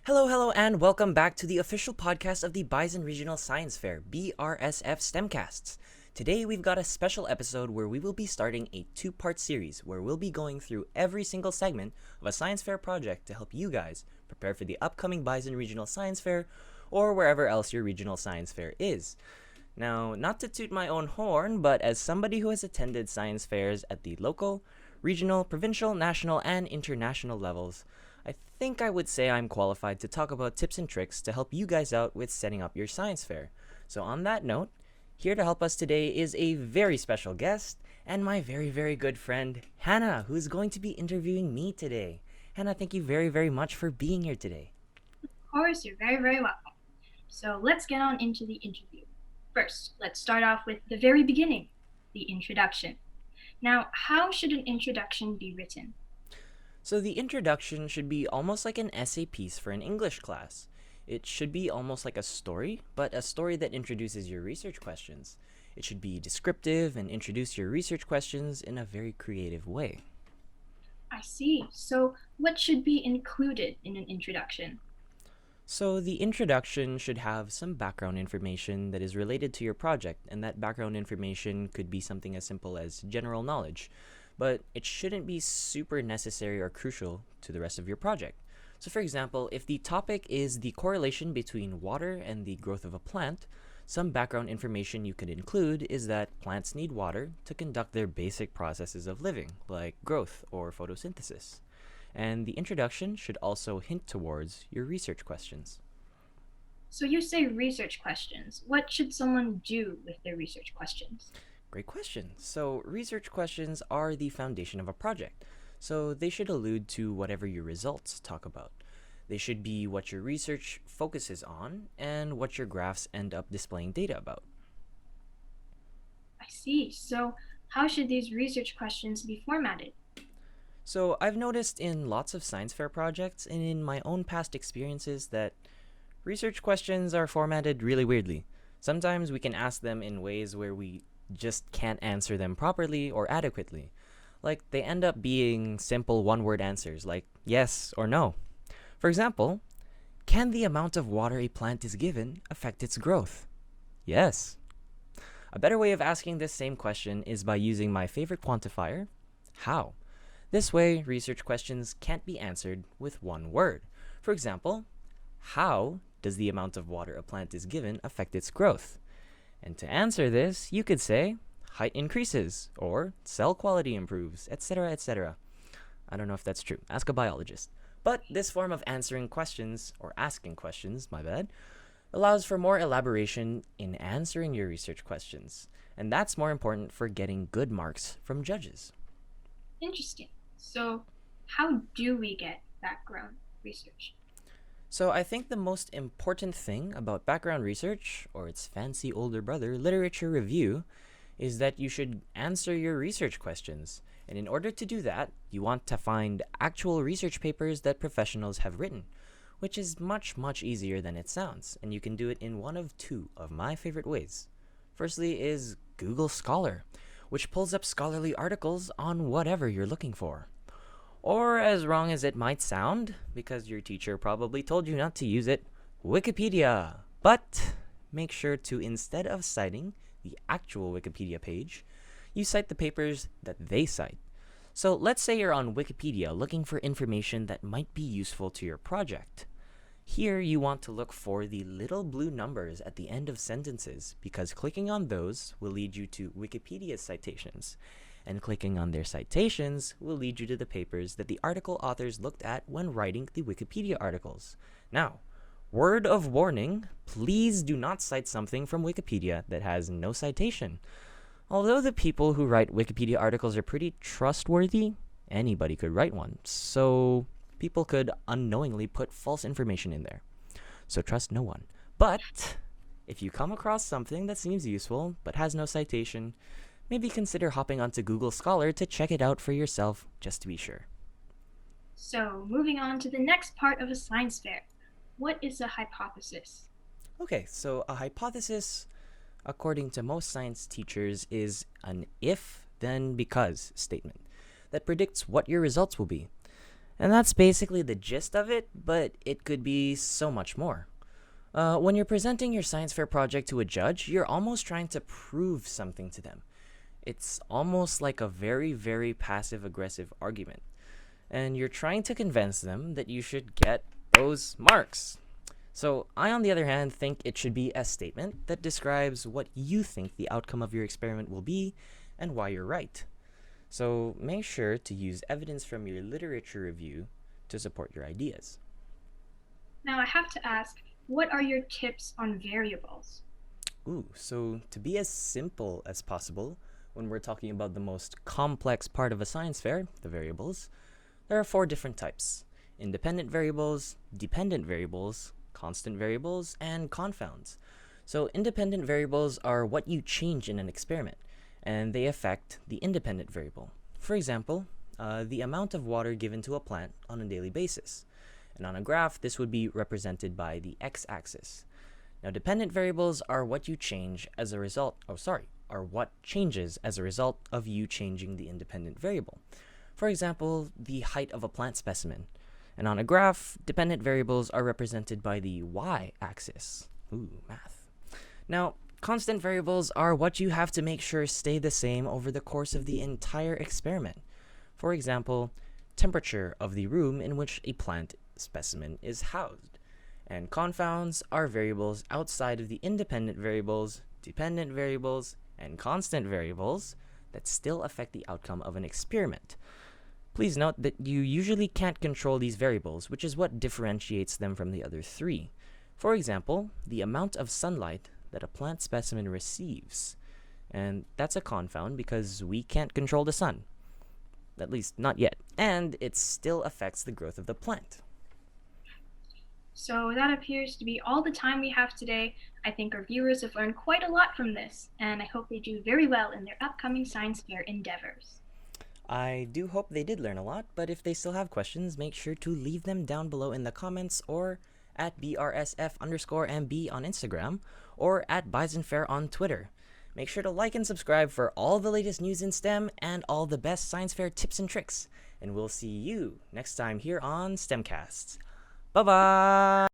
Hello, and welcome back to the official podcast of the Bison Regional Science Fair, BRSF STEMcasts. Today we've got a special episode where we will be starting a two-part series where we'll be going through every single segment of a science fair project to help you guys prepare for the upcoming Bison Regional Science Fair or wherever else your regional science fair is. Now, not to toot my own horn, but as somebody who has attended science fairs at the local, regional, provincial, national, and international levels, I think I would say I'm qualified to talk about tips and tricks to help you guys out with setting up your science fair. So on that note, here to help us today is a very special guest and my very good friend, Hannah, who's going to be interviewing me today. Hannah, thank you very much for being here today. Of course, you're very welcome. So let's get on into the interview. First, let's start off with the very beginning, the introduction. Now, how should an introduction be written? So the introduction should be almost like an essay piece for an English class. It should be almost like a story, but a story that introduces your research questions. It should be descriptive and introduce your research questions in a very creative way. I see. So, what should be included in an introduction? So the introduction should have some background information that is related to your project, and that background information could be something as simple as general knowledge, but it shouldn't be super necessary or crucial to the rest of your project. So for example, if the topic is the correlation between water and the growth of a plant, some background information you could include is that plants need water to conduct their basic processes of living, like growth or photosynthesis. And the introduction should also hint towards your research questions. So, you say research questions. What should someone do with their research questions? Great question. So, research questions are the foundation of a project. So, they should allude to whatever your results talk about. They should be what your research focuses on and what your graphs end up displaying data about. I see. So, how should these research questions be formatted? So, I've noticed in lots of science fair projects and in my own past experiences that research questions are formatted really weirdly. Sometimes we can ask them in ways where we just can't answer them properly or adequately. Like, they end up being simple one word answers like yes or no. For example, can the amount of water a plant is given affect its growth? Yes. A better way of asking this same question is by using my favorite quantifier, how. This way, research questions can't be answered with one word. For example, how does the amount of water a plant is given affect its growth? And to answer this, you could say height increases or cell quality improves, etc. I don't know if that's true. Ask a biologist. But this form of answering questions, or asking questions, my bad, allows for more elaboration in answering your research questions. And that's more important for getting good marks from judges. Interesting. So, how do we get background research? So I think the most important thing about background research, or its fancy older brother, literature review, is that you should answer your research questions. And in order to do that, you want to find actual research papers that professionals have written, which is much easier than it sounds, and you can do it in one of two of my favorite ways. Firstly is Google Scholar, which pulls up scholarly articles on whatever you're looking for. Or, as wrong as it might sound, because your teacher probably told you not to use it, Wikipedia. But make sure to, instead of citing the actual Wikipedia page, you cite the papers that they cite. So let's say you're on Wikipedia looking for information that might be useful to your project. Here you want to look for the little blue numbers at the end of sentences because clicking on those will lead you to Wikipedia's citations. And clicking on their citations will lead you to the papers that the article authors looked at when writing the Wikipedia articles. Now, word of warning, please do not cite something from Wikipedia that has no citation. Although the people who write Wikipedia articles are pretty trustworthy, anybody could write one, so people could unknowingly put false information in there. So trust no one. But if you come across something that seems useful but has no citation, maybe consider hopping onto Google Scholar to check it out for yourself just to be sure. So, moving on to the next part of a science fair. What is a hypothesis? Okay, so a hypothesis, according to most science teachers, is an if, then because statement that predicts what your results will be. And that's basically the gist of it, but it could be so much more. When you're presenting your science fair project to a judge, you're almost trying to prove something to them. It's almost like a very, very passive aggressive argument. And you're trying to convince them that you should get those marks. So, I, on the other hand, think it should be a statement that describes what you think the outcome of your experiment will be and why you're right. So, make sure to use evidence from your literature review to support your ideas. Now I have to ask, what are your tips on variables? So to be as simple as possible, when we're talking about the most complex part of a science fair, the variables, there are 4 different types: independent variables, dependent variables, constant variables, and confounds. So independent variables are what you change in an experiment, and they affect the independent variable. For example, the amount of water given to a plant on a daily basis. And on a graph, this would be represented by the x-axis. Now, dependent variables are what you change as a result, are what changes as a result of you changing the independent variable. For example, the height of a plant specimen. And on a graph, dependent variables are represented by the y-axis. Ooh, math. Now, constant variables are what you have to make sure stay the same over the course of the entire experiment. For example, temperature of the room in which a plant specimen is housed. And confounds are variables outside of the independent variables, dependent variables, and constant variables that still affect the outcome of an experiment. Please note that you usually can't control these variables, which is what differentiates them from the other 3. For example, the amount of sunlight that a plant specimen receives. And that's a confound because we can't control the sun. At least, not yet. And it still affects the growth of the plant. So that appears to be all the time we have today. I think our viewers have learned quite a lot from this, and I hope they do very well in their upcoming science fair endeavors. I do hope they did learn a lot, but if they still have questions, make sure to leave them down below in the comments or at BRSF_MB on Instagram or at BisonFair on Twitter. Make sure to like and subscribe for all the latest news in STEM and all the best science fair tips and tricks. And we'll see you next time here on STEMcasts. Bye-bye!